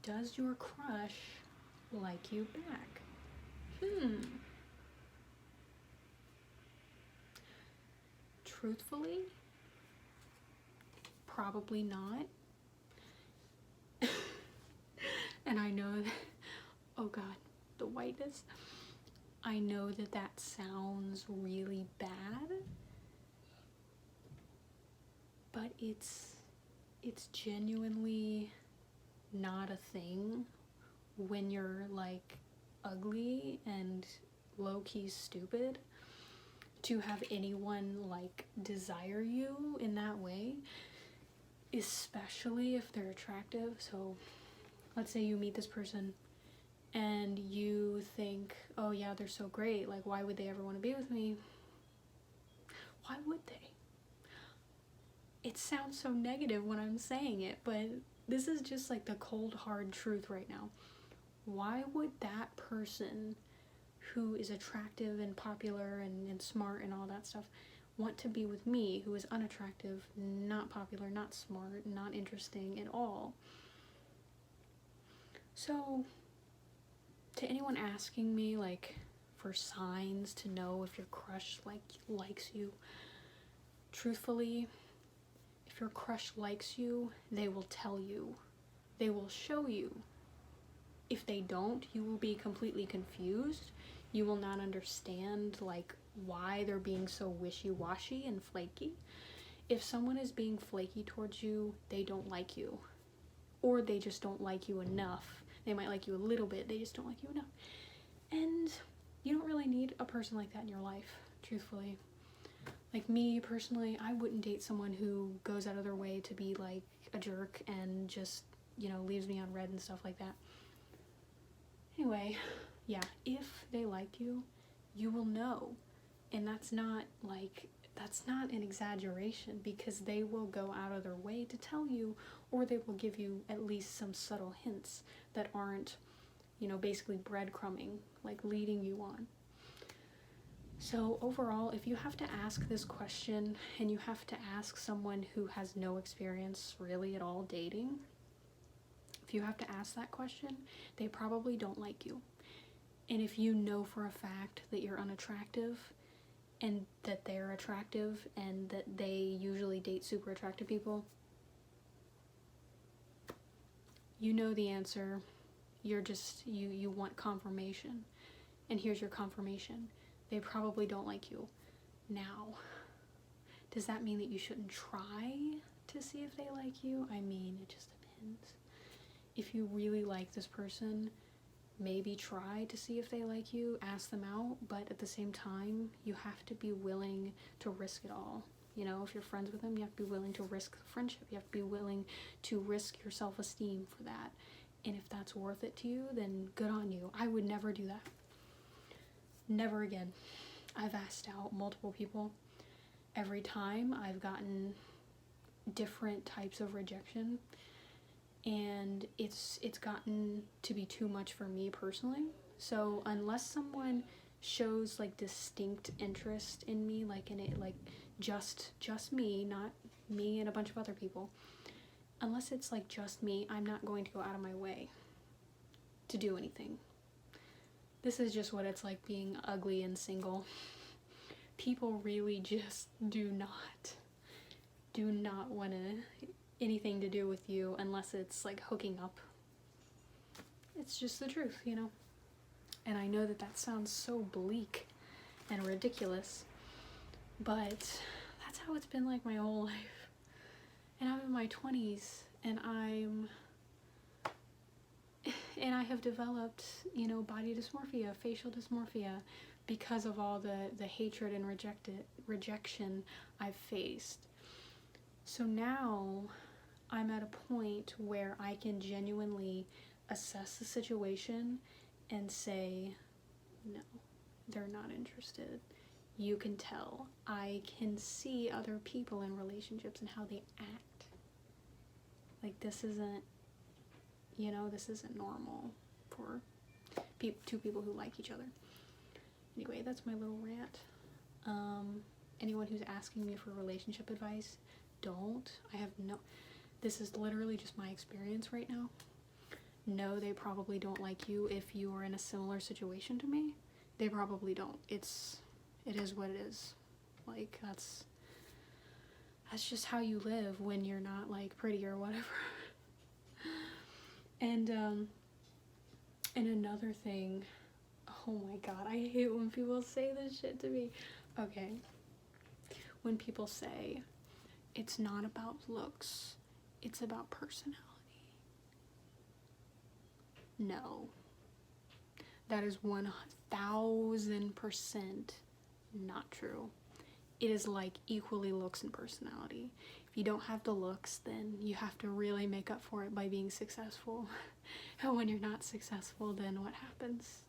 does your crush like you back? Truthfully, probably not. And I know that, oh God, the whiteness. I know that that sounds really bad, but it's genuinely not a thing when you're like ugly and low-key stupid to have anyone like desire you in that way, especially if they're attractive. So let's say you meet this person and you think, oh yeah, they're so great, like why would they ever want to be with me? Why would they? It sounds so negative when I'm saying it, but this is just like the cold hard truth right now. Why would that person who is attractive and popular and smart and all that stuff want to be with me, who is unattractive, not popular, not smart, not interesting at all? So to anyone asking me like for signs to know if your crush likes you, truthfully, if your crush likes you, they will tell you. They will show you. If they don't, you will be completely confused. You will not understand like why they're being so wishy-washy and flaky. If someone is being flaky towards you, they don't like you. Or they just don't like you enough. They might like you a little bit, they just don't like you enough. And you don't really need a person like that in your life, truthfully. Like me personally, I wouldn't date someone who goes out of their way to be like a jerk and just, you know, leaves me on red and stuff like that. Anyway, yeah, if they like you, you will know. And that's not an exaggeration, because they will go out of their way to tell you, or they will give you at least some subtle hints that aren't, you know, basically breadcrumbing, like leading you on. So overall, if you have to ask this question and you have to ask someone who has no experience really at all dating, if you have to ask that question, they probably don't like you. And if you know for a fact that you're unattractive and that they're attractive and that they usually date super attractive people, you know the answer. You're just, you want confirmation. And here's your confirmation. They probably don't like you. Now, does that mean that you shouldn't try to see if they like you? I mean, it just depends. If you really like this person, maybe try to see if they like you, ask them out, but at the same time, you have to be willing to risk it all. You know, if you're friends with them, you have to be willing to risk the friendship. You have to be willing to risk your self-esteem for that. And if that's worth it to you, then good on you. I would never do that. Never again. I've asked out multiple people. Every time I've gotten different types of rejection, and it's gotten to be too much for me personally. So unless someone shows like distinct interest in me, like in it, like just me, not me and a bunch of other people, unless it's like just me, I'm not going to go out of my way to do anything. This is just what it's like being ugly and single. People really just do not want anything to do with you unless it's like hooking up. It's just the truth, you know? And I know that sounds so bleak and ridiculous, but that's how it's been like my whole life. And I'm in my 20s, and I have developed, you know, body dysmorphia, facial dysmorphia, because of all the hatred and rejection I've faced. So now I'm at a point where I can genuinely assess the situation and say, no, they're not interested. You can tell. I can see other people in relationships and how they act. Like, this isn't, you know, this isn't normal for two people who like each other. Anyway, that's my little rant. Anyone who's asking me for relationship advice, don't. This is literally just my experience right now. no, they probably don't like you if you are in a similar situation to me. They probably don't. It is what it is. Like, that's just how you live when you're not, like, pretty or whatever. And another thing, oh my god, I hate when people say this shit to me. Okay, when people say, it's not about looks, it's about personality. No. That is 1000% not true. It is like equally looks and personality. If you don't have the looks, then you have to really make up for it by being successful. And when you're not successful, then what happens?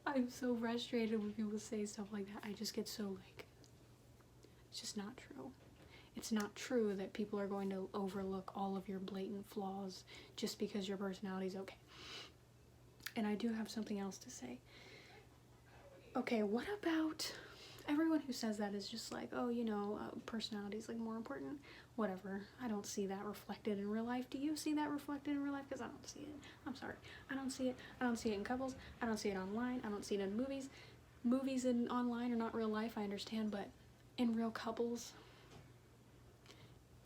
I'm so frustrated when people say stuff like that. I just get so like, it's just not true. It's not true that people are going to overlook all of your blatant flaws just because your personality's okay. And I do have something else to say. Okay, what about everyone who says that is just like, oh, you know, personality is like more important? Whatever. I don't see that reflected in real life. Do you see that reflected in real life? Because I don't see it. I'm sorry. I don't see it. I don't see it in couples. I don't see it online. I don't see it in movies. Movies and online are not real life, I understand, but in real couples,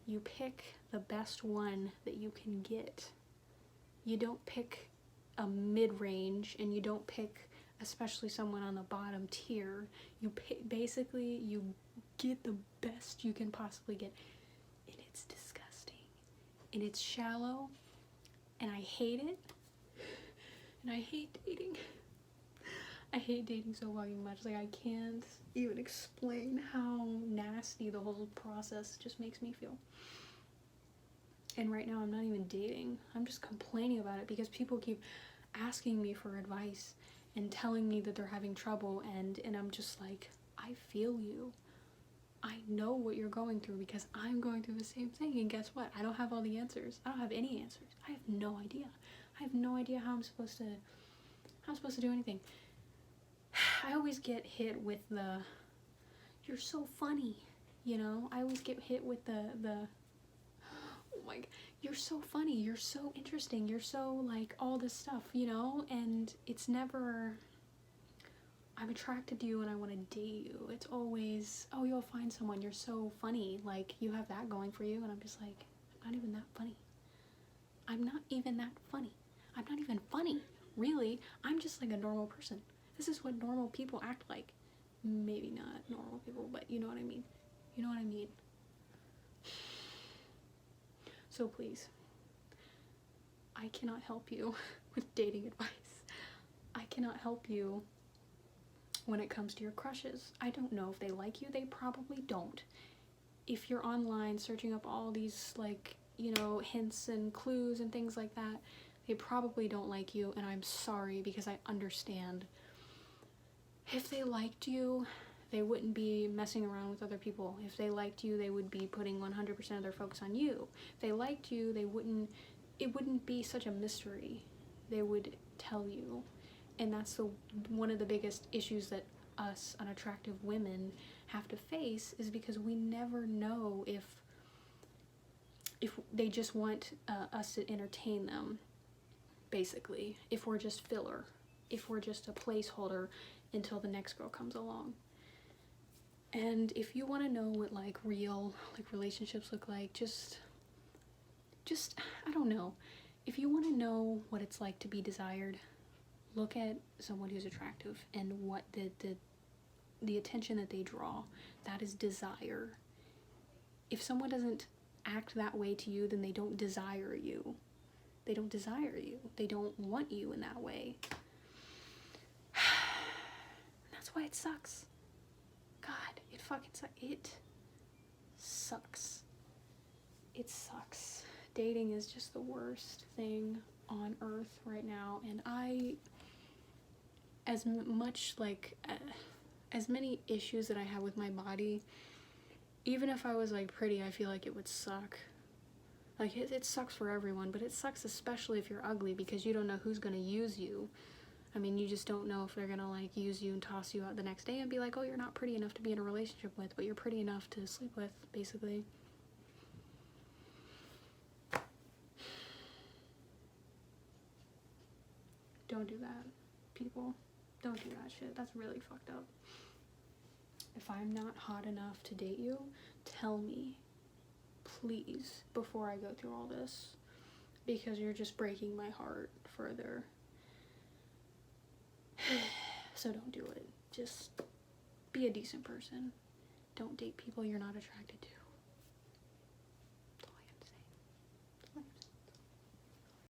you pick the best one that you can get. You don't pick a mid-range, and you don't pick especially someone on the bottom tier. You basically, you get the best you can possibly get. And it's disgusting. And it's shallow. And I hate it. And I hate dating. I hate dating so fucking much. Like, I can't even explain how nasty the whole process just makes me feel. And right now I'm not even dating. I'm just complaining about it because people keep asking me for advice and telling me that they're having trouble, and I'm just like, I feel you. I know what you're going through because I'm going through the same thing, and guess what? I don't have all the answers. I don't have any answers. I have no idea. I have no idea how I'm supposed to do anything. I always get hit with the, you're so funny, you know? I always get hit with the oh my god, you're so funny, you're so interesting, you're so like all this stuff, you know? And it's never, I'm attracted to you and I want to date you. It's always, oh, you'll find someone, you're so funny, like you have that going for you. And I'm just like, I'm not even that funny. I'm not even that funny. I'm not even funny, really. I'm just like a normal person. This is what normal people act like. Maybe not normal people, but you know what I mean. You know what I mean. So please, I cannot help you with dating advice. I cannot help you when it comes to your crushes. I don't know if they like you. They probably don't. If you're online searching up all these, like, you know, hints and clues and things like that, they probably don't like you, and I'm sorry because I understand. If they liked you, they wouldn't be messing around with other people. If they liked you, they would be putting 100% of their focus on you. If they liked you, it wouldn't be such a mystery. They would tell you. And that's one of the biggest issues that us unattractive women have to face, is because we never know if they just want us to entertain them, basically. If we're just filler. If we're just a placeholder until the next girl comes along. And if you want to know what like real like relationships look like, just I don't know. If you want to know what it's like to be desired, look at someone who's attractive and what the attention that they draw. That is desire. If someone doesn't act that way to you, then they don't desire you. They don't desire you. They don't want you in that way. That's why it sucks. God, it fucking sucks. It sucks. It sucks. Dating is just the worst thing on earth right now, and as many issues that I have with my body, even if I was like pretty, I feel like it would suck. Like it sucks for everyone, but it sucks especially if you're ugly, because you don't know who's gonna use you. I mean, you just don't know if they're gonna like use you and toss you out the next day and be like, oh, you're not pretty enough to be in a relationship with, but you're pretty enough to sleep with, basically. Don't do that, people. Don't do that shit. That's really fucked up. If I'm not hot enough to date you, tell me, please, before I go through all this, because you're just breaking my heart further. So don't do it. Just be a decent person. Don't date people you're not attracted to.